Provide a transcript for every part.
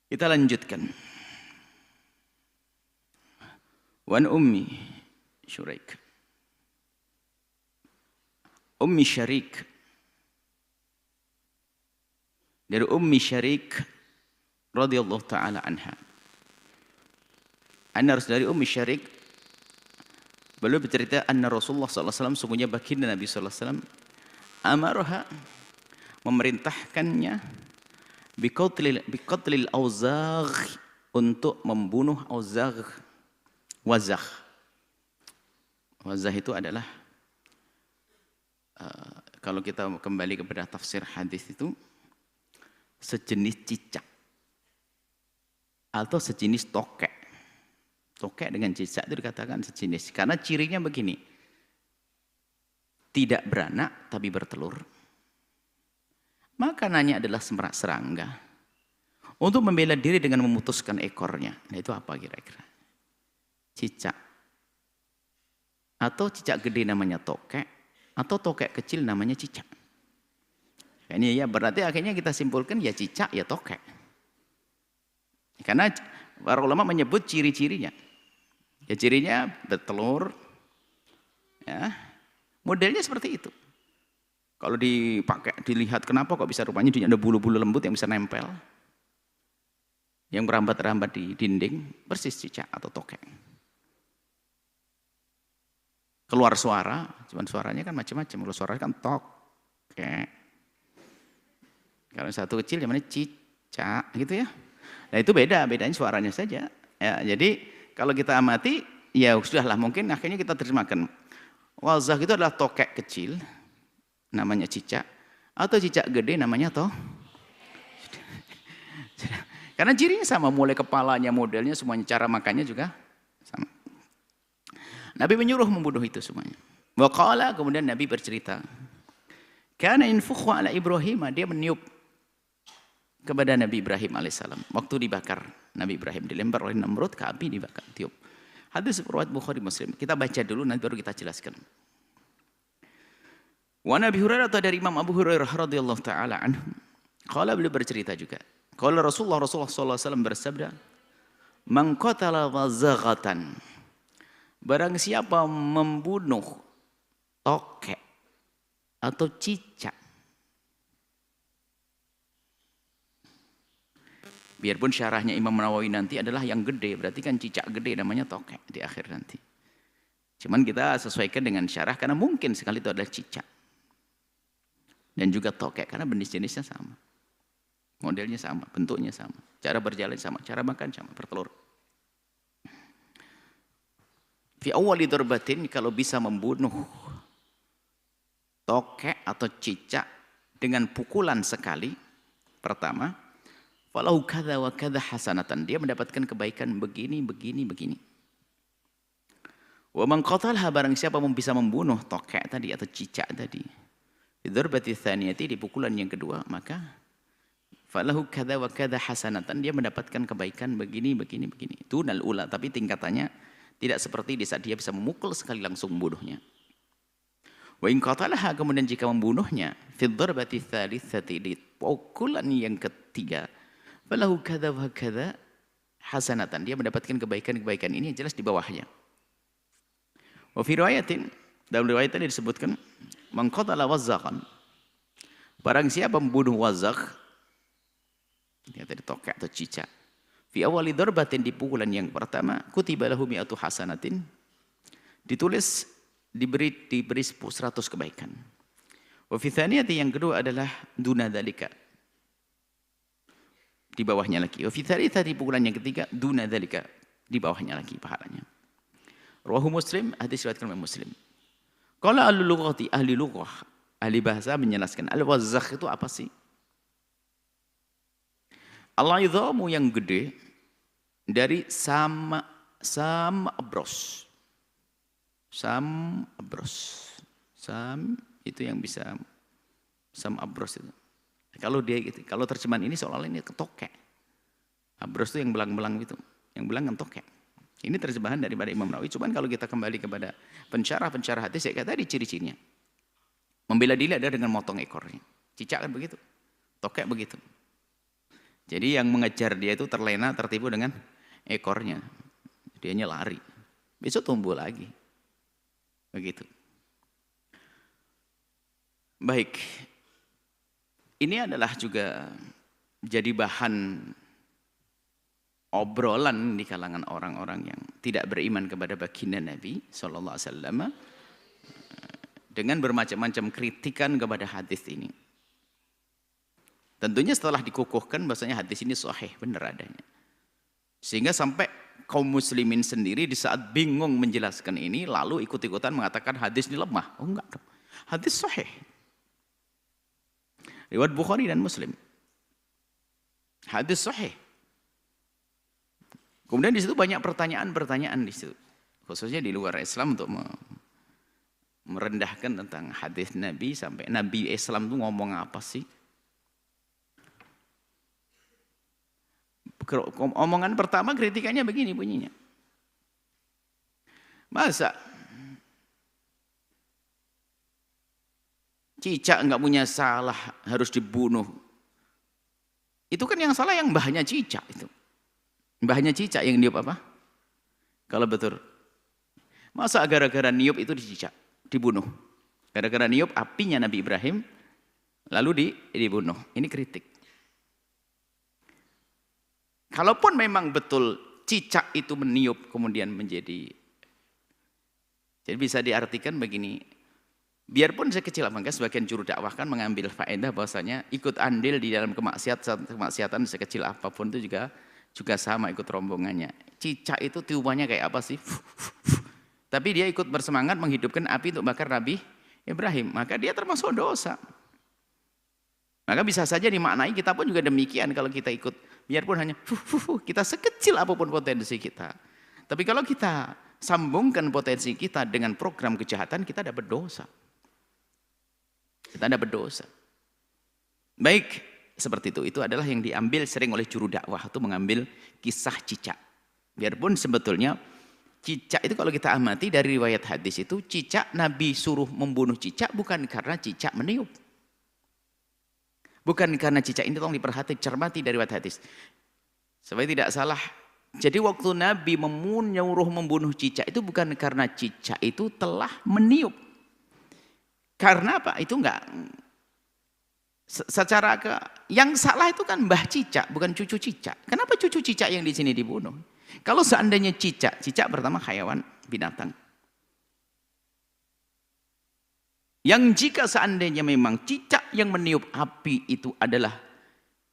Kita lanjutkan. Wan ummi Syuraik. Ummi Syarik. Dari Ummi Syarik radhiyallahu taala anha. Dari Ummi Syarik beliau bercerita anna Rasulullah sallallahu alaihi wasallam sungguhnya baginda Nabi sallallahu alaihi wasallam amaraha memerintahkannya biqatlil auzagh untuk membunuh auzagh. Wazagh. Wazagh itu adalah kalau kita kembali kepada tafsir hadis itu sejenis cicak atau sejenis tokek. Tokek dengan cicak itu dikatakan sejenis karena cirinya begini. Tidak beranak tapi bertelur. Makanannya adalah serangga. Untuk membela diri dengan memutuskan ekornya. Nah itu apa kira-kira? Cicak. Atau cicak gede namanya tokek. Atau tokek kecil namanya cicak. Ini ya berarti akhirnya kita simpulkan ya cicak ya tokek. Karena para ulama menyebut ciri-cirinya. Ya cirinya bertelur. Ya. Modelnya seperti itu. Kalau dipakai, dilihat kenapa kok bisa rupanya ada bulu-bulu lembut yang bisa nempel. Yang merambat-rambat di dinding, persis cicak atau tokek. Keluar suara, cuman suaranya kan macam-macam. Kalau suaranya kan tokek. Kalau satu kecil namanya cicak gitu ya. Nah itu bedanya suaranya saja. Ya, jadi kalau kita amati, ya sudahlah mungkin akhirnya kita terjemahkan. Wazagh itu adalah tokek kecil, namanya cicak. Atau cicak gede namanya karena cirinya sama, mulai kepalanya, modelnya, semuanya, cara makannya juga sama. Nabi menyuruh membunuh itu semuanya. Wa qala, kemudian Nabi bercerita. Kana infukhu ala Ibrahim, dia meniup kepada Nabi Ibrahim alaihissalam. Waktu dibakar, Nabi Ibrahim dilempar oleh Namrud ke api, dibakar, tiup. Hadis riwayat Bukhari Muslim. Kita baca dulu nanti baru kita jelaskan. Wa Nabi Hurairah, atau dari Imam Abu Hurairah radhiyallahu taala anhu. Qala, beliau bercerita juga. Qala Rasulullah sallallahu alaihi wasallam bersabda, "Man qatala wazaghatan." Barang siapa membunuh tokek atau cicak. Biarpun syarahnya Imam Nawawi nanti adalah yang gede, berarti kan cicak gede namanya tokek di akhir nanti. Cuman kita sesuaikan dengan syarah karena mungkin sekali itu adalah cicak. Dan juga tokek karena jenisnya sama. Modelnya sama, bentuknya sama, cara berjalan sama, cara makan sama, bertelur. Fi awwali darbatin, kalau bisa membunuh tokek atau cicak dengan pukulan sekali pertama, falahu kadza wa kadza hasanatan, dia mendapatkan kebaikan begini. Wa man qatalha, barang siapa bisa membunuh tokek tadi atau cicak tadi, di darbati tsaniyati, di pukulan yang kedua, maka falahu kadza wa kadza hasanatan, dia mendapatkan kebaikan begini. Dunal ula, tapi tingkatannya tidak seperti di saat dia bisa memukul sekali langsung membunuhnya. Wa in qatalaha, kemudian jika membunuhnya fi darbati tsalitsati, di pukulan yang ketiga, falahu kadza wa kadza hasanatan, dia mendapatkan kebaikan ini jelas di bawahnya. Wa fi riwayatin, dalam riwayat tadi disebutkan, man qatala wazaghan, barang siapa membunuh wazagh, dia tadi tokek atau cicak, fi awali darbatin, di pukulan yang pertama, kutiba lahu mi'atu hasanatin, ditulis diberi 100 kebaikan. Wa fi tsaniyati, yang kedua adalah duna dzalika, di bawahnya lagi. Wa fi tsalitsati, pukulan yang ketiga, duna dzalika, di bawahnya lagi pahalanya. Rawahu Muslim, hadis riwayat Muslim. Qala al-lughati, ahli lughah, ahli bahasa menjelaskan al-wazagh itu apa sih? Al-idhamu, yang gede, dari sam abros. Sam itu yang bisa, sam abros itu. Kalau terjemahan ini seolah-olah ini ketokek. Abros itu yang belang-belang gitu. Yang belang kan tokek. Ini terjemahan daripada Imam Nawawi. Cuman kalau kita kembali kepada pensyarah hadis, saya kata tadi ciri-cirinya. Membela diri adalah dengan motong ekornya. Cicak kan begitu. Tokek begitu. Jadi yang mengejar dia itu terlena, tertipu dengan ekornya. Dianya lari. Besok tumbuh lagi. Begitu. Baik. Ini adalah juga jadi bahan obrolan di kalangan orang-orang yang tidak beriman kepada baginda Nabi sallallahu alaihi wasallam dengan bermacam-macam kritikan kepada hadis ini. Tentunya setelah dikukuhkan bahwasanya hadis ini sahih, benar adanya. Sehingga sampai kaum muslimin sendiri di saat bingung menjelaskan ini lalu ikut-ikutan mengatakan hadis ini lemah. Oh enggak dong. Hadis sahih. Riwayat Bukhari dan Muslim. Hadis sahih. Kemudian di situ banyak pertanyaan-pertanyaan di situ. Khususnya di luar Islam untuk merendahkan tentang hadis Nabi sampai Nabi Islam itu ngomong apa sih? Omongan pertama kritikannya begini bunyinya. Masa cicak enggak punya salah harus dibunuh? Itu kan yang salah yang mbahnya cicak itu. Mbahnya cicak yang niup apa? Kalau betul. Masa gara-gara niup itu dicicak, dibunuh? Gara-gara niup apinya Nabi Ibrahim lalu dibunuh. Ini kritik. Kalaupun memang betul cicak itu meniup kemudian menjadi, jadi bisa diartikan begini, biarpun sekecil apapun, sebagian juru dakwah kan mengambil faedah bahwasanya ikut andil di dalam kemaksiatan sekecil apapun itu juga sama ikut rombongannya. Cicak itu tiupannya kayak apa sih? Tapi dia ikut bersemangat menghidupkan api untuk bakar Nabi Ibrahim, maka dia termasuk dosa. Maka bisa saja dimaknai kita pun juga demikian kalau kita ikut, biarpun hanya kita sekecil apapun potensi kita. Tapi kalau kita sambungkan potensi kita dengan program kejahatan, kita dapat dosa. Kita dapat dosa. Baik, seperti itu. Itu adalah yang diambil sering oleh juru dakwah, itu mengambil kisah cicak. Biarpun sebetulnya cicak itu kalau kita amati dari riwayat hadis itu, cicak Nabi suruh membunuh cicak bukan karena cicak meniup. Bukan karena cicak ini, tolong diperhati, cermati dari riwayat hadis. Supaya tidak salah. Jadi waktu Nabi menyuruh membunuh cicak itu bukan karena cicak itu telah meniup. Karena apa? Itu enggak. Secara yang salah itu kan mbah cicak, bukan cucu cicak. Kenapa cucu cicak yang di sini dibunuh? Kalau seandainya cicak pertama hayawan binatang. Yang jika seandainya memang cicak yang meniup api itu adalah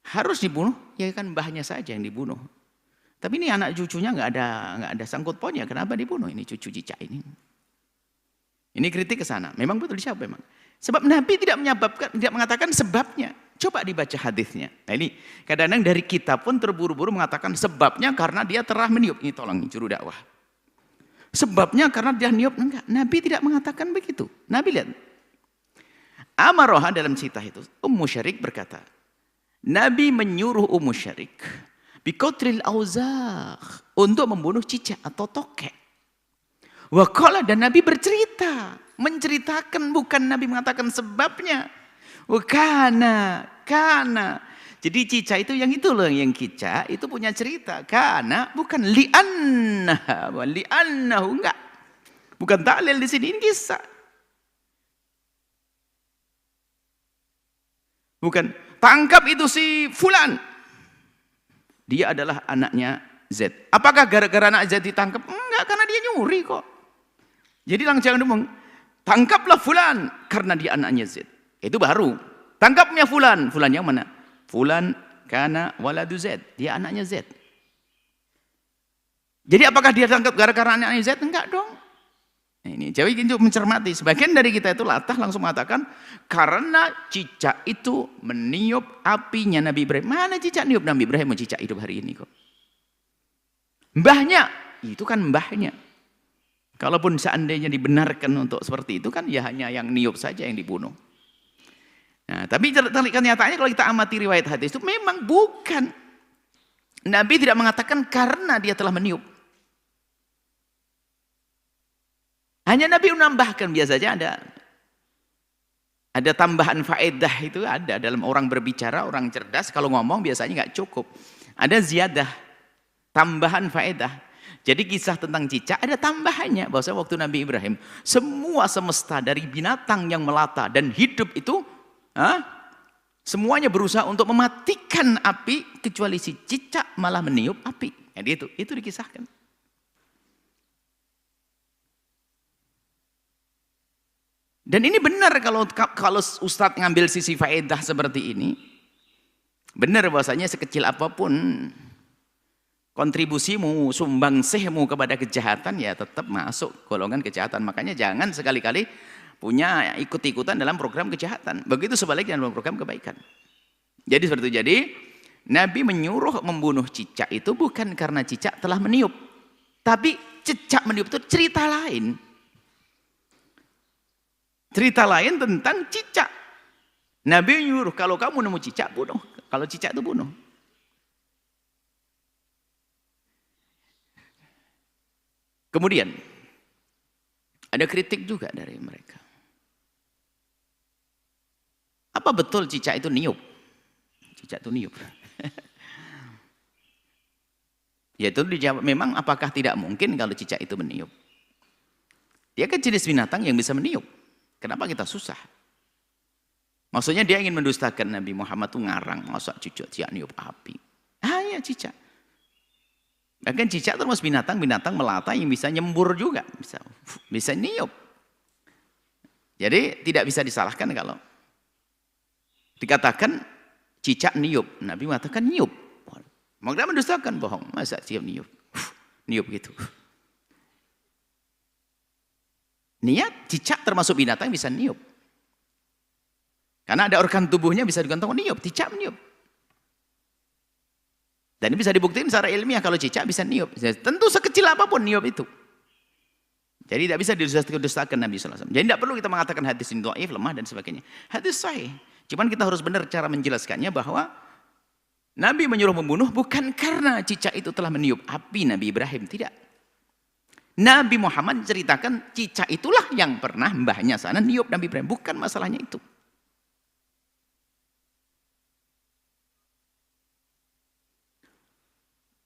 harus dibunuh, ya kan mbahnya saja yang dibunuh. Tapi ini anak cucunya nggak ada sangkut pautnya. Kenapa dibunuh ini cucu cicak ini? Ini kritik ke sana. Memang betul siapa memang? Sebab Nabi tidak mengatakan sebabnya. Coba dibaca hadisnya. Nah ini kadang-kadang dari kita pun terburu-buru mengatakan sebabnya karena dia telah meniup. Ini tolong juru dakwah. Sebabnya karena dia niup, enggak. Nabi tidak mengatakan begitu. Nabi lihat. Amaroha dalam cerita itu, Ummu Syarik berkata, Nabi menyuruh Ummu Syarik biqatlil auzaq untuk membunuh cicak atau tokek. Waqala, dan Nabi bercerita, menceritakan, bukan Nabi mengatakan sebabnya. Kana. Jadi cicak itu yang itu loh, yang cicak itu punya cerita. Kana bukan li'annahu enggak. Bukan ta'lil di sini, ini kisah. Bukan tangkap itu si fulan. Dia adalah anaknya Z. Apakah gara-gara anak Z ditangkap? Enggak, karena dia nyuri kok. Jadi jangan ngomong, tangkaplah fulan karena dia anaknya Z. Itu baru. Tangkapnya fulan. Fulan yang mana? Fulan kana waladu Z. Dia anaknya Z. Jadi apakah dia tangkap gara-gara anaknya Z? Enggak dong. Nah, ini jadi untuk mencermati. Sebagian dari kita itu latah langsung mengatakan karena cicak itu meniup apinya Nabi Ibrahim. Mana cicak niup Nabi Ibrahim? Cicak hidup hari ini kok. Mbahnya, itu kan mbahnya. Kalaupun seandainya dibenarkan untuk seperti itu kan ya hanya yang niup saja yang dibunuh. Nah, tapi kenyataannya kalau kita amati riwayat hadis itu memang bukan. Nabi tidak mengatakan karena dia telah meniup. Hanya Nabi menambahkan, biasanya Ada tambahan faedah itu ada dalam orang berbicara, orang cerdas kalau ngomong biasanya nggak cukup. Ada ziyadah, tambahan faedah. Jadi kisah tentang cicak ada tambahannya. Bahwa waktu Nabi Ibrahim, semua semesta dari binatang yang melata dan hidup itu, semuanya berusaha untuk mematikan api, kecuali si cicak malah meniup api. Jadi itu dikisahkan. Dan ini benar kalau Ustadz ngambil sisi faedah seperti ini. Benar bahwasanya sekecil apapun kontribusimu, sumbangsihmu kepada kejahatan ya tetap masuk golongan kejahatan. Makanya jangan sekali-kali punya ikut-ikutan dalam program kejahatan. Begitu sebaliknya dalam program kebaikan. Jadi seperti itu. Jadi Nabi menyuruh membunuh cicak itu bukan karena cicak telah meniup. Tapi cicak meniup itu cerita lain. Cerita lain tentang cicak. Nabi menyuruh kalau kamu nemu cicak bunuh. Kalau cicak itu bunuh. Kemudian ada kritik juga dari mereka. Apa betul cicak itu niup? Cicak itu niup. Yaitu dijawab, memang apakah tidak mungkin kalau cicak itu meniup? Dia kan jenis binatang yang bisa meniup. Kenapa kita susah? Maksudnya dia ingin mendustakan Nabi Muhammad itu ngarang, masa cicak niup api. Ya cicak. Bahkan cicak termasuk binatang melata yang bisa nyembur juga, bisa niup. Jadi tidak bisa disalahkan kalau dikatakan cicak niup. Nabi mengatakan niup. Maka mendustakan, bohong. Masa cicak niup? Niup gitu. Niat cicak termasuk binatang bisa niup. Karena ada organ tubuhnya bisa digantung niup, cicak meniup. Dan ini bisa dibuktikan secara ilmiah kalau cicak bisa niup. Tentu sekecil apapun niup itu. Jadi tidak bisa didustakan Nabi SAW. Jadi tidak perlu kita mengatakan hadis ini dhaif, lemah dan sebagainya. Hadis sahih. Cuman kita harus benar cara menjelaskannya bahwa Nabi menyuruh membunuh bukan karena cicak itu telah meniup api Nabi Ibrahim, tidak. Nabi Muhammad ceritakan cicak itulah yang pernah mbahnya sana niup Nabi Ibrahim. Bukan masalahnya itu.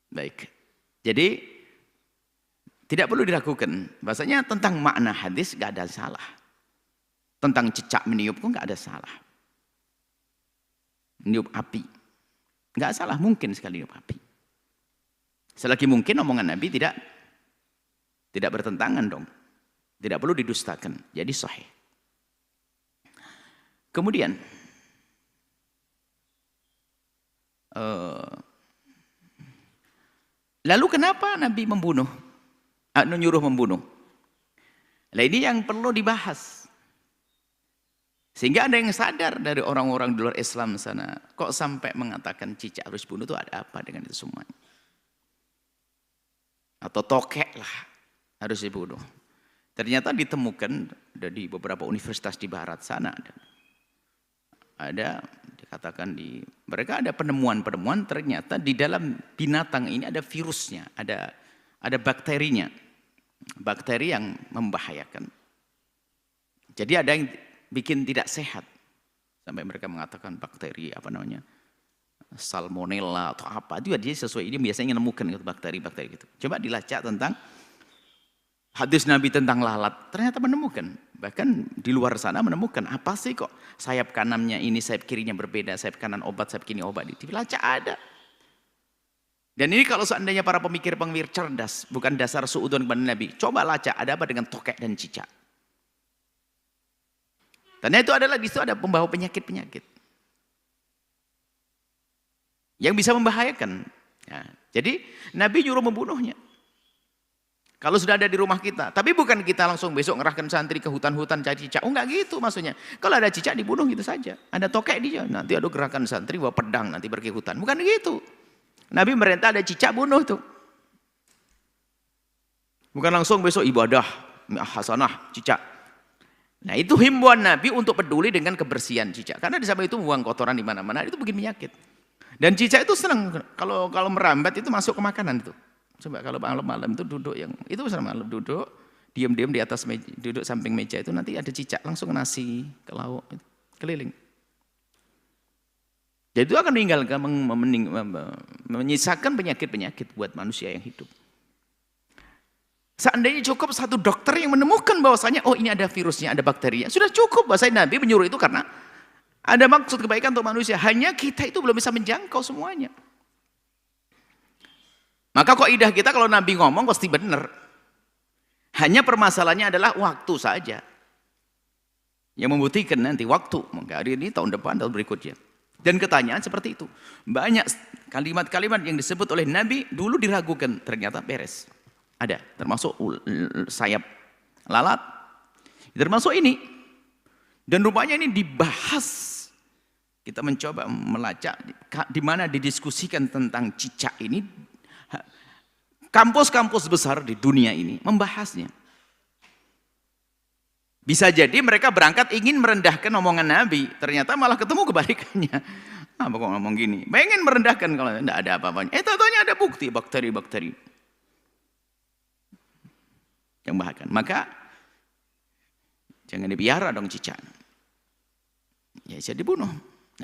Baik. Jadi tidak perlu diragukan. Bahasanya tentang makna hadis gak ada salah. Tentang cicak meniup pun gak ada salah. Niup api. Gak salah, mungkin sekali niup api. Selagi mungkin omongan Nabi tidak bertentangan dong. Tidak perlu didustakan. Jadi sahih. Kemudian lalu kenapa Nabi nyuruh membunuh? Nah ini yang perlu dibahas. Sehingga ada yang sadar dari orang-orang di luar Islam sana. Kok sampai mengatakan cicak harus bunuh itu ada apa dengan itu semuanya? Atau tokek lah harus dibunuh. Ternyata ditemukan di beberapa universitas di barat sana. Ada dikatakan mereka ada penemuan-penemuan ternyata di dalam binatang ini ada virusnya, ada bakterinya. Bakteri yang membahayakan. Jadi ada yang bikin tidak sehat. Sampai mereka mengatakan bakteri salmonella atau apa. Itu dia sesuai ini biasanya menemukan bakteri-bakteri gitu. Coba dilacak tentang hadis Nabi tentang lalat, ternyata menemukan. Bahkan di luar sana menemukan, apa sih kok sayap kanannya ini, sayap kirinya berbeda, sayap kanan obat, sayap kiri obat. Dilacak ada. Dan ini kalau seandainya para pemikir-pemikir cerdas, bukan dasar suudzon kepada Nabi, coba lacak ada apa dengan tokek dan cicak. Karena itu adalah di situ ada pembawa penyakit-penyakit yang bisa membahayakan. Ya, jadi Nabi nyuruh membunuhnya. Kalau sudah ada di rumah kita, tapi bukan kita langsung besok ngerahkan santri ke hutan-hutan cari cicak. Oh enggak gitu maksudnya. Kalau ada cicak dibunuh gitu saja. Ada tokek dia, nanti ada gerakan santri bawa pedang nanti pergi hutan. Bukan gitu. Nabi merintah ada cicak bunuh tuh. Bukan langsung besok ibadah hasanah cicak. Nah itu himbauan Nabi untuk peduli dengan kebersihan cicak. Karena di samping itu buang kotoran di mana-mana itu bikin penyakit. Dan cicak itu senang kalau merambat itu masuk ke makanan itu. Coba kalau malam-malam itu duduk itu malam duduk diam-diam di atas meja, duduk samping meja itu nanti ada cicak langsung nasi ke lauk. keliling. Jadi itu akan meninggalkan, menyisakan penyakit-penyakit buat manusia yang hidup. Seandainya cukup satu dokter yang menemukan bahwasanya, oh ini ada virusnya, ada bakterinya, sudah cukup. Bahwasanya Nabi menyuruh itu karena ada maksud kebaikan untuk manusia. Hanya kita itu belum bisa menjangkau semuanya. Maka kaidah kita kalau Nabi ngomong pasti benar. Hanya permasalahannya adalah waktu saja. Yang membuktikan nanti waktu. Mungkin hari ini, tahun depan, tahun berikutnya. Dan ketanyaan seperti itu. Banyak kalimat-kalimat yang disebut oleh Nabi dulu diragukan. Ternyata beres. Ada. Termasuk sayap lalat. Termasuk ini. Dan rupanya ini dibahas. Kita mencoba melacak. Di mana didiskusikan tentang cicak ini. Kampus-kampus besar di dunia ini membahasnya. Bisa jadi mereka berangkat ingin merendahkan omongan Nabi, ternyata malah ketemu kebalikannya. Apa kok ngomong gini? Pengen merendahkan kalau tidak ada apa-apanya. Tentunya ada bukti bakteri-bakteri yang bahkan. Maka jangan dipiara dong cicak. Ya bisa dibunuh.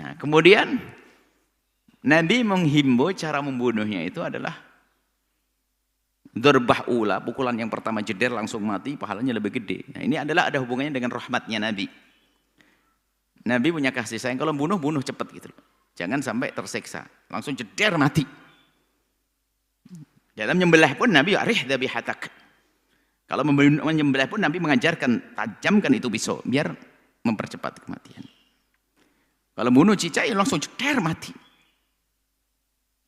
Nah kemudian Nabi menghimbau cara membunuhnya itu adalah Darbah ula, pukulan yang pertama jeder langsung mati, pahalanya lebih gede. Nah, ini adalah ada hubungannya dengan rahmatnya Nabi. Nabi punya kasih sayang, kalau bunuh cepat gitu. Jangan sampai tersiksa, langsung jeder mati. Dalam menyembelih pun Nabi arih dhabihatak. Kalau menyembelih pun Nabi mengajarkan tajamkan itu pisau biar mempercepat kematian. Kalau bunuh cicak ya langsung jeder mati.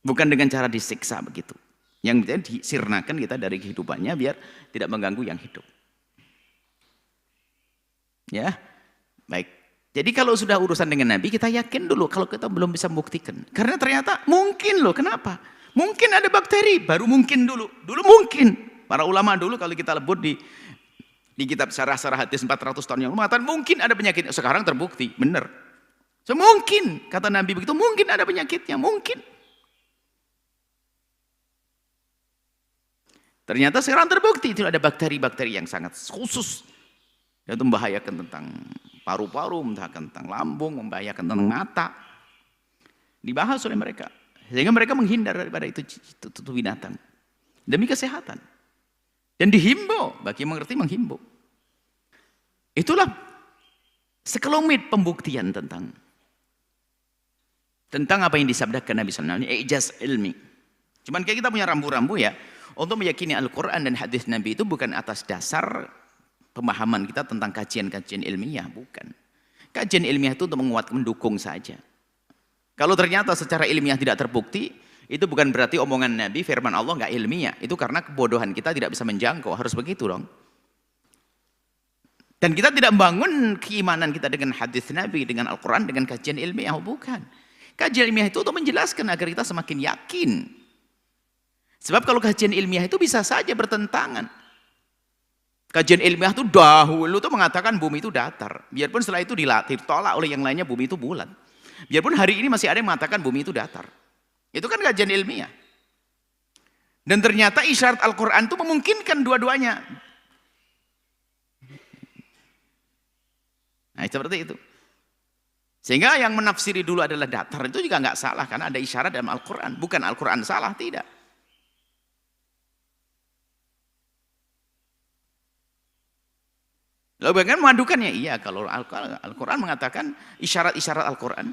Bukan dengan cara disiksa begitu. Yang disirnakan kita dari kehidupannya biar tidak mengganggu yang hidup. Ya, baik. Jadi kalau sudah urusan dengan Nabi, kita yakin dulu kalau kita belum bisa membuktikan. Karena ternyata mungkin loh, kenapa? Mungkin ada bakteri, baru mungkin dulu. Dulu mungkin. Para ulama dulu kalau kita lebut di kitab Syarah-Syarah Hadis 400 tahun yang lalu mengatakan mungkin ada penyakit. Sekarang terbukti, benar. Mungkin, kata Nabi begitu, mungkin ada penyakitnya, mungkin. Ternyata sekarang terbukti itu ada bakteri-bakteri yang sangat khusus. Dan itu membahayakan tentang paru-paru, membahayakan tentang lambung, membahayakan tentang mata. Dibahas oleh mereka. Sehingga mereka menghindar daripada itu binatang. Demi kesehatan. Dan dihimbau, bagi yang mengerti menghimbau. Itulah sekelumit pembuktian tentang apa yang disabdakan Nabi SAW. Ini ijaz ilmi. Cuman kayak kita punya rambu-rambu ya. Untuk meyakini Al-Quran dan hadis Nabi itu bukan atas dasar pemahaman kita tentang kajian-kajian ilmiah, bukan. Kajian ilmiah itu untuk menguatkan, mendukung saja. Kalau ternyata secara ilmiah tidak terbukti, itu bukan berarti omongan Nabi, firman Allah nggak ilmiah. Itu karena kebodohan kita tidak bisa menjangkau, harus begitu dong. Dan kita tidak membangun keimanan kita dengan hadis Nabi, dengan Al-Quran, dengan kajian ilmiah, bukan. Kajian ilmiah itu untuk menjelaskan agar kita semakin yakin. Sebab kalau kajian ilmiah itu bisa saja bertentangan. Kajian ilmiah itu dahulu itu mengatakan bumi itu datar. Biarpun setelah itu ditolak oleh yang lainnya bumi itu bulat. Biarpun hari ini masih ada yang mengatakan bumi itu datar. Itu kan kajian ilmiah. Dan ternyata isyarat Al-Quran itu memungkinkan dua-duanya. Nah seperti itu. Sehingga yang menafsiri dulu adalah datar itu juga nggak salah. Karena ada isyarat dalam Al-Quran. Bukan Al-Quran salah, tidak. Lalu bagaimana memadukannya? Iya, kalau Al-Quran mengatakan isyarat-isyarat Al-Quran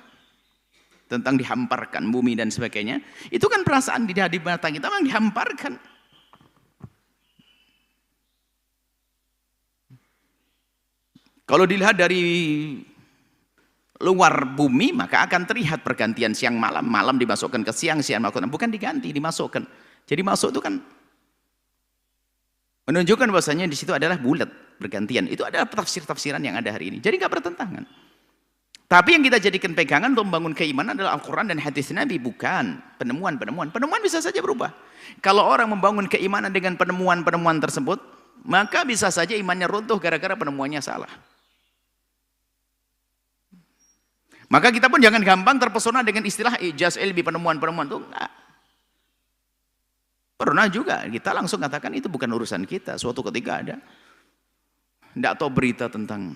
tentang dihamparkan bumi dan sebagainya, itu kan perasaan di mata kita memang dihamparkan. Kalau dilihat dari luar bumi, maka akan terlihat pergantian siang malam, malam dimasukkan ke siang, siang malam, bukan diganti, dimasukkan. Jadi masuk itu kan menunjukkan bahwasanya di situ adalah bulat bergantian. Itu adalah tafsir-tafsiran yang ada hari ini. Jadi nggak bertentangan. Tapi yang kita jadikan pegangan untuk membangun keimanan adalah Al-Quran dan hadis Nabi, bukan penemuan-penemuan. Penemuan bisa saja berubah. Kalau orang membangun keimanan dengan penemuan-penemuan tersebut, maka bisa saja imannya runtuh gara-gara penemuannya salah. Maka kita pun jangan gampang terpesona dengan istilah ijaz ilmi, penemuan-penemuan itu enggak. Pernah juga kita langsung katakan itu bukan urusan kita. Suatu ketika ada, tidak tahu berita tentang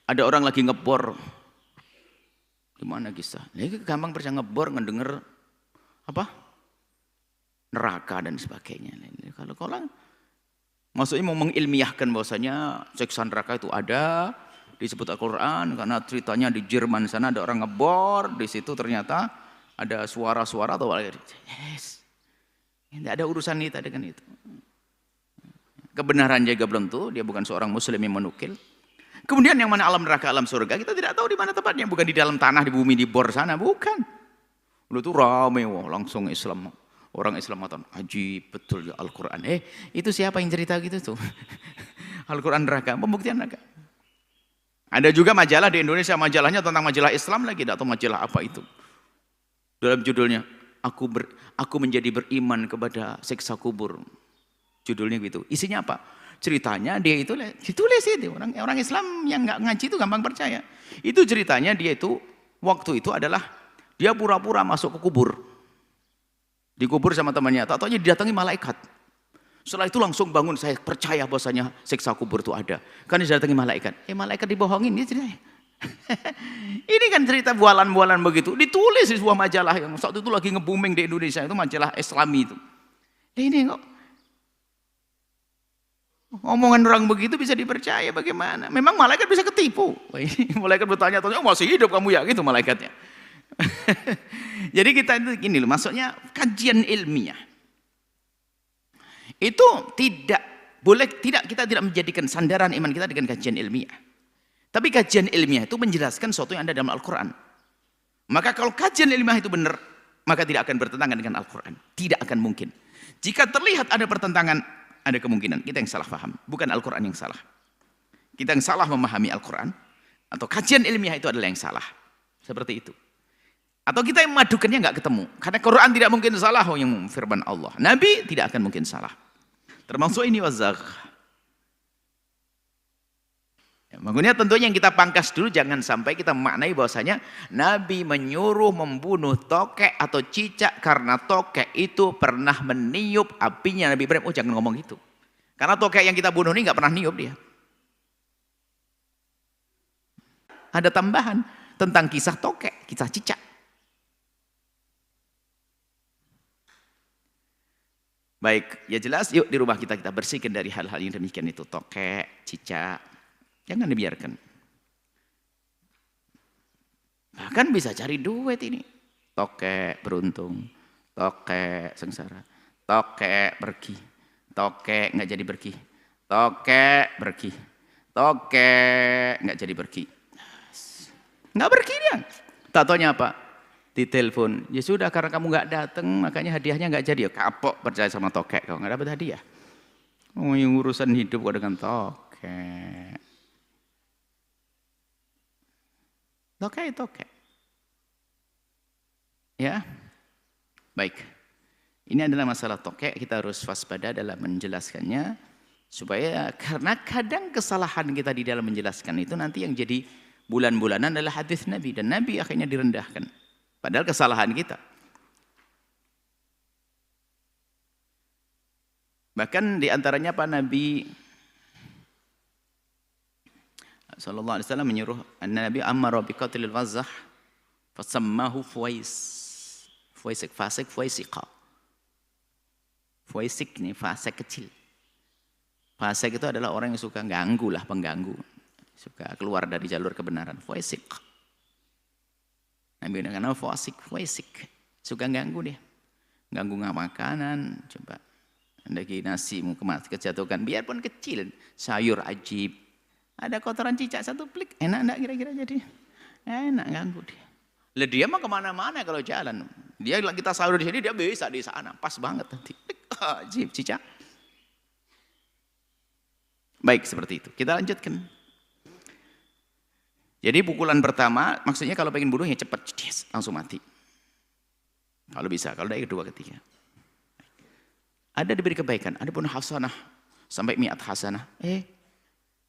Ada orang lagi ngebor. Gimana kisah? Ini gampang percaya ngebor, ngedenger apa? Neraka dan sebagainya. Kalau maksudnya mau mengilmiahkan bahwasanya siksa neraka itu ada, disebut Al-Quran, karena ceritanya di Jerman sana ada orang ngebor, di situ ternyata ada suara-suara atau apa. Yes. Tidak ada urusan kita dengan itu. Kebenaran juga belum tentu, dia bukan seorang muslim yang menukil. Kemudian yang mana alam neraka, alam surga, kita tidak tahu di mana tempatnya. Bukan di dalam tanah, di bumi, di bor sana, bukan. Lalu itu rame, wah, langsung Islam. Orang Islam mengatakan, ajib betul ya Al-Quran. Itu siapa yang cerita gitu tuh? Al-Quran neraka, pembuktian neraka. Ada juga majalah di Indonesia, majalahnya tentang majalah Islam lagi, tidak tahu majalah apa itu. Dalam judulnya, aku menjadi beriman kepada siksa kubur. Judulnya gitu. Isinya apa? Ceritanya dia itu ditulis itu. Orang Islam yang nggak ngaji itu gampang percaya. Itu ceritanya dia itu waktu itu adalah dia pura-pura masuk ke kubur. Dikubur sama temannya. Tak taunya didatangi malaikat. Setelah itu langsung bangun, saya percaya bahwasanya siksa kubur itu ada. Kan didatangi malaikat. Malaikat dibohongin dia ceritanya. Ini kan cerita bualan-bualan begitu. Ditulis di sebuah majalah yang saat itu lagi nge-booming di Indonesia, itu majalah Islami itu. Ini kok omongan orang begitu bisa dipercaya bagaimana? Memang malaikat bisa ketipu. Malaikat bertanya-tanya, masih hidup kamu ya? Gitu malaikatnya. Jadi kita itu gini loh, maksudnya kajian ilmiah. Itu tidak boleh, kita tidak menjadikan sandaran iman kita dengan kajian ilmiah. Tapi kajian ilmiah itu menjelaskan sesuatu yang ada dalam Al-Quran. Maka kalau kajian ilmiah itu benar, maka tidak akan bertentangan dengan Al-Quran. Tidak akan mungkin. Jika terlihat ada pertentangan, ada kemungkinan kita yang salah paham, bukan Al-Quran yang salah. Kita yang salah memahami Al-Quran, atau kajian ilmiah itu adalah yang salah. Seperti itu. Atau kita yang memadukannya nggak ketemu. Karena Quran tidak mungkin salah, yang firman Allah. Nabi tidak akan mungkin salah. Termasuk ini wazagh. Makanya tentunya yang kita pangkas dulu, jangan sampai kita memaknai bahwasanya Nabi menyuruh membunuh tokek atau cicak karena tokek itu pernah meniup apinya Nabi Ibrahim. Jangan ngomong gitu. Karena tokek yang kita bunuh ini nggak pernah niup dia. Ada tambahan tentang kisah tokek, kisah cicak. Baik, ya jelas, yuk di rumah kita bersihkan dari hal-hal yang demikian itu, tokek, cicak. Jangan dibiarkan. Bahkan bisa cari duit ini. Tokek beruntung, tokek sengsara, tokek pergi, tokek nggak jadi pergi, tokek pergi, tokek nggak jadi pergi. Nggak pergi dia. Tak taunya apa? Ditelepon. Ya sudah, karena kamu nggak datang, makanya hadiahnya nggak jadi. Ya kapok percaya sama tokek, kalau nggak dapat hadiah. Oh, yang urusan hidup kok dengan tokek. Tokek. Ya, baik. Ini adalah masalah tokek. Kita harus waspada dalam menjelaskannya, supaya karena kadang kesalahan kita di dalam menjelaskan itu nanti yang jadi bulan-bulanan adalah hadis Nabi, dan Nabi akhirnya direndahkan. Padahal kesalahan kita. Bahkan diantaranya Pak Nabi sallallahu alaihi wasallam menyuruh Nabi amara bi qatlil wazzah fasammahu fuwaisik fuwaisiqa. Fuwaisik ini fasik kecil. Fasik itu adalah orang yang suka ganggu lah, pengganggu. Suka keluar dari jalur kebenaran. Fuwaisik. Nabi dengan nama fuwaisik. Suka ganggu dia. Ganggu makanan, coba. Lagi nasi mau kejatuhkan, biarpun kecil, sayur ajib. Ada kotoran cicak satu plik, enak enggak kira-kira jadi? Enak, ganggu dia. Lah dia mah kemana-mana kalau jalan. Dia kita sahur di sini, dia bisa di sana, pas banget nanti. Ajib, cicak. Baik, seperti itu. Kita lanjutkan. Jadi pukulan pertama, maksudnya kalau pengen bunuh ya cepat, langsung mati. Kalau bisa, kalau dari kedua, ketiga. Ada diberi kebaikan, ada pun hasanah sampai mi'at hasanah.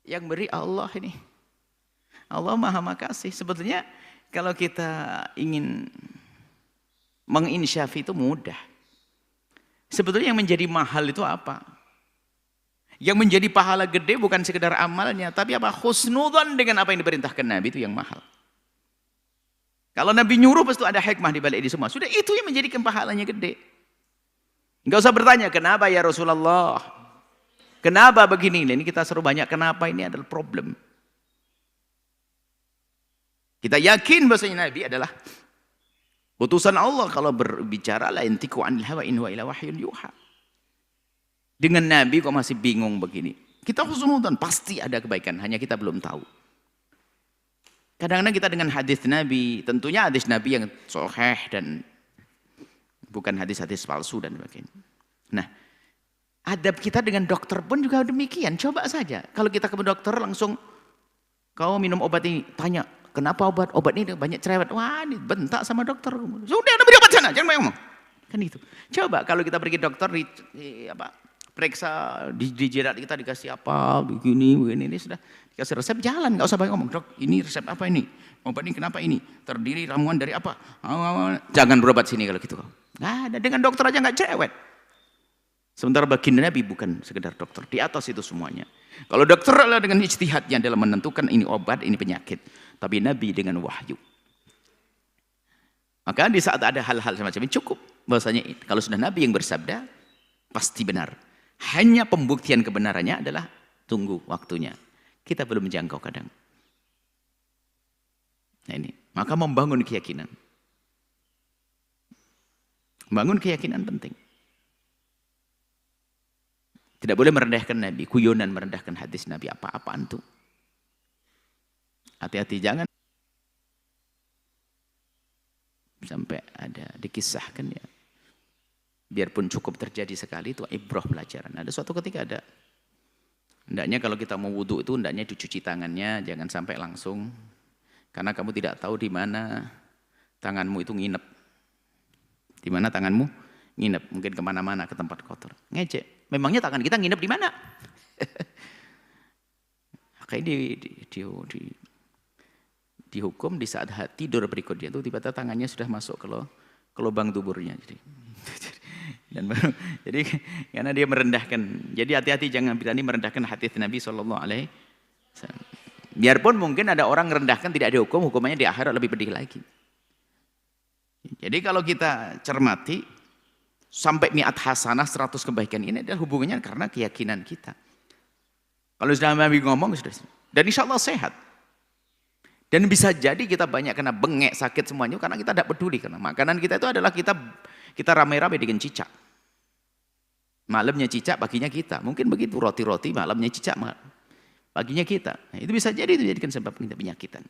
Yang beri Allah ini. Allah Maha Makasih. Sebetulnya kalau kita ingin menginsyafi itu mudah. Sebetulnya yang menjadi mahal itu apa? Yang menjadi pahala gede bukan sekedar amalnya, tapi apa? Husnudzon dengan apa yang diperintahkan Nabi itu yang mahal. Kalau Nabi nyuruh pasti ada hikmah di balik ini semua. Sudah itu yang menjadikan pahalanya gede. Enggak usah bertanya, kenapa ya Rasulullah? Kenapa begini? Ini kita seru banyak kenapa, ini adalah problem. Kita yakin bahwasanya Nabi adalah utusan Allah. Kalau berbicara la yantiqu anil hawa in huwa illa wahyun yuha. Dengan Nabi kok masih bingung begini. Kita husnudzon pasti ada kebaikan, hanya kita belum tahu. Kadang-kadang kita dengan hadis Nabi, tentunya hadis Nabi yang sahih dan bukan hadis-hadis palsu dan sebagainya. Nah, adab kita dengan dokter pun juga demikian. Coba saja, kalau kita ke dokter langsung, kau minum obat ini, tanya, kenapa obat ini banyak cerewet? Wah, ini bentak sama dokter. Sudah, beri obat sana, jangan ngomong. Kan itu. Coba kalau kita pergi dokter, periksa di jidat kita dikasih apa, begini, ini sudah dikasih resep, jalan, nggak usah banyak ngomong. Dok, ini resep apa ini? Obat ini kenapa ini? Terdiri ramuan dari apa? Jangan berobat sini kalau gitu. Nggak ada, dengan dokter aja nggak cerewet. Sementara baginda Nabi bukan sekedar dokter, di atas itu semuanya. Kalau dokter adalah dengan ijtihadnya dalam menentukan ini obat, ini penyakit. Tapi Nabi dengan wahyu. Maka di saat ada hal-hal semacam ini cukup. Bahwasanya kalau sudah Nabi yang bersabda, pasti benar. Hanya pembuktian kebenarannya adalah tunggu waktunya. Kita belum menjangkau kadang. Nah ini, maka membangun keyakinan. Membangun keyakinan penting. Tidak boleh merendahkan Nabi, kuyonan merendahkan hadis Nabi, apa-apaan tuh. Hati-hati, jangan sampai ada dikisahkan ya. Biarpun cukup terjadi sekali itu ibrah pelajaran. Ada suatu ketika ada, hendaknya kalau kita mau wudhu itu hendaknya dicuci tangannya, jangan sampai langsung. Karena kamu tidak tahu di mana tanganmu itu nginep. Di mana tanganmu nginep, mungkin kemana-mana ke tempat kotor. Ngejek. Memangnya tangan kita nginep di mana? Makanya dihukum di saat tidur berikutnya itu tiba-tiba tangannya sudah masuk ke lubang tuburnya. Jadi karena dia merendahkan. Jadi hati-hati jangan berani merendahkan hadis Nabi SAW. Biarpun mungkin ada orang merendahkan tidak dihukum, hukumannya di akhirat lebih pedih lagi. Jadi kalau kita cermati, sampai niat hasanah 100 kebaikan ini adalah hubungannya karena keyakinan kita. Kalau sudah Nabi ngomong, sudah. Dan insya Allah sehat. Dan bisa jadi kita banyak kena bengek, sakit semuanya karena kita tidak peduli. Karena makanan kita itu adalah kita ramai-ramai dengan cicak. Malamnya cicak, paginya kita. Mungkin begitu, roti-roti, malamnya cicak, paginya kita. Nah, itu bisa jadi itu jadikan sebab kita penyakitan.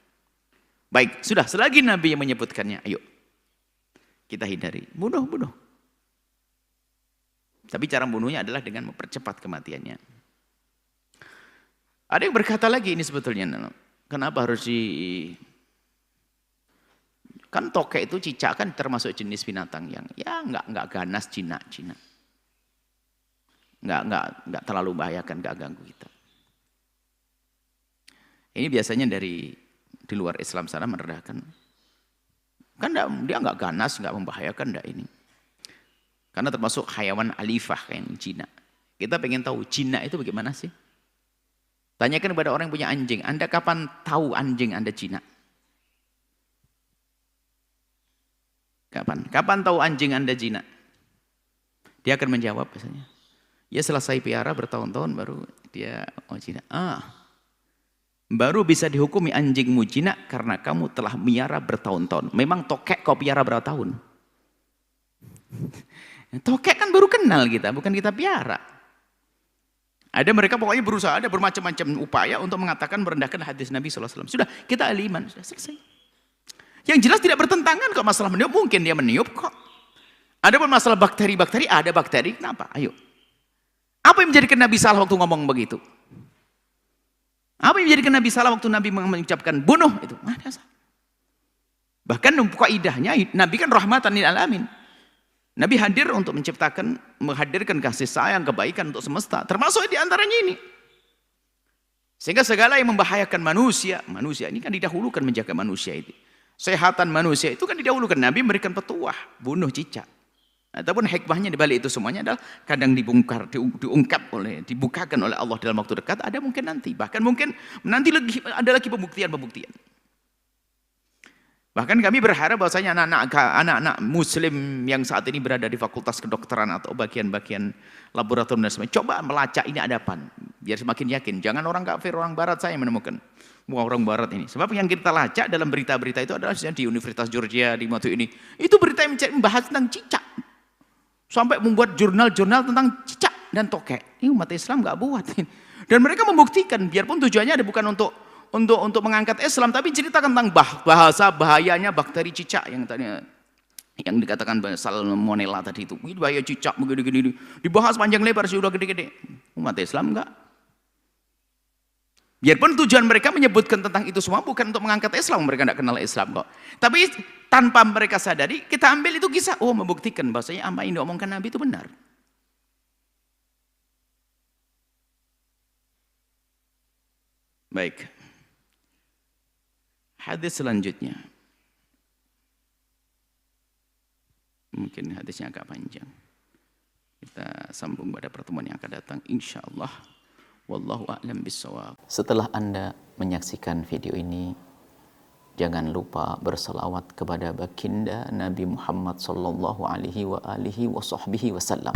Baik, sudah selagi Nabi yang menyebutkannya, ayo kita hindari. Bunuh. Tapi cara bunuhnya adalah dengan mempercepat kematiannya. Ada yang berkata lagi ini sebetulnya, kenapa harus kan tokek itu cicak kan termasuk jenis binatang yang ya nggak ganas Cina. Nggak terlalu bahayakan, nggak ganggu kita. Ini biasanya di luar Islam sana merendahkan. Kan dia nggak ganas, nggak membahayakan enggak ini. Karena termasuk hayawan alifah kayak Cina. Kita pengen tahu Cina itu bagaimana sih? Tanyakan kepada orang yang punya anjing, Anda kapan tahu anjing Anda Cina? Kapan tahu anjing Anda Cina? Dia akan menjawab biasanya. Ya selesai piara bertahun-tahun baru dia Cina. Baru bisa dihukumi anjingmu Cina karena kamu telah miara bertahun-tahun. Memang tokek kau piara berapa tahun? Tokek kan baru kenal kita, bukan kita piara. Ada mereka pokoknya berusaha, ada bermacam-macam upaya untuk mengatakan merendahkan hadis Nabi SAW. Sudah, kita aliman, sudah selesai. Yang jelas tidak bertentangan kok masalah meniup, mungkin dia meniup kok. Ada pun masalah bakteri, ada bakteri, kenapa? Ayo. Apa yang menjadikan Nabi salah waktu ngomong begitu? Apa yang menjadikan Nabi salah waktu Nabi mengucapkan bunuh itu? Bahkan kaidahnya Nabi kan rahmatan lil alamin. Nabi hadir untuk menghadirkan kasih sayang, kebaikan untuk semesta. Termasuk di antaranya ini. Sehingga segala yang membahayakan manusia ini kan didahulukan menjaga manusia itu. Sehatan manusia itu kan didahulukan. Nabi memberikan petuah, bunuh cicak. Ataupun hikmahnya di balik itu semuanya adalah kadang dibukakan oleh Allah dalam waktu dekat, ada mungkin nanti. Bahkan mungkin nanti ada lagi pembuktian-pembuktian. Bahkan kami berharap bahwasanya anak-anak muslim yang saat ini berada di fakultas kedokteran atau bagian-bagian laboratorium dan sebagainya, coba melacak ini ada apa, biar semakin yakin. Jangan orang kafir, orang barat saya menemukan. Orang barat ini. Sebab yang kita lacak dalam berita-berita itu adalah di Universitas Georgia, di waktu ini. Itu berita yang membahas tentang cicak. Sampai membuat jurnal-jurnal tentang cicak dan tokek. Ini umat Islam nggak buat. Dan mereka membuktikan, biarpun tujuannya ada bukan untuk mengangkat Islam, tapi ceritakan tentang bahasa bahayanya bakteri cicak yang tadi yang dikatakan salmonella tadi itu. Ini bahaya cicak begini-gini. Dibahas panjang lebar sudah gede-gede. Umat Islam enggak. Biarpun tujuan mereka menyebutkan tentang itu semua bukan untuk mengangkat Islam, mereka tidak kenal Islam kok. Tapi tanpa mereka sadari, kita ambil itu kisah, membuktikan bahwasanya apa yang diomongkan Nabi itu benar. Baik. Hadis selanjutnya. Mungkin hadisnya agak panjang. Kita sambung pada pertemuan yang akan datang insyaallah. Wallahu a'lam bissawab. Setelah Anda menyaksikan video ini, jangan lupa berselawat kepada baginda Nabi Muhammad sallallahu alaihi wa alihi wa sahbihi wasallam.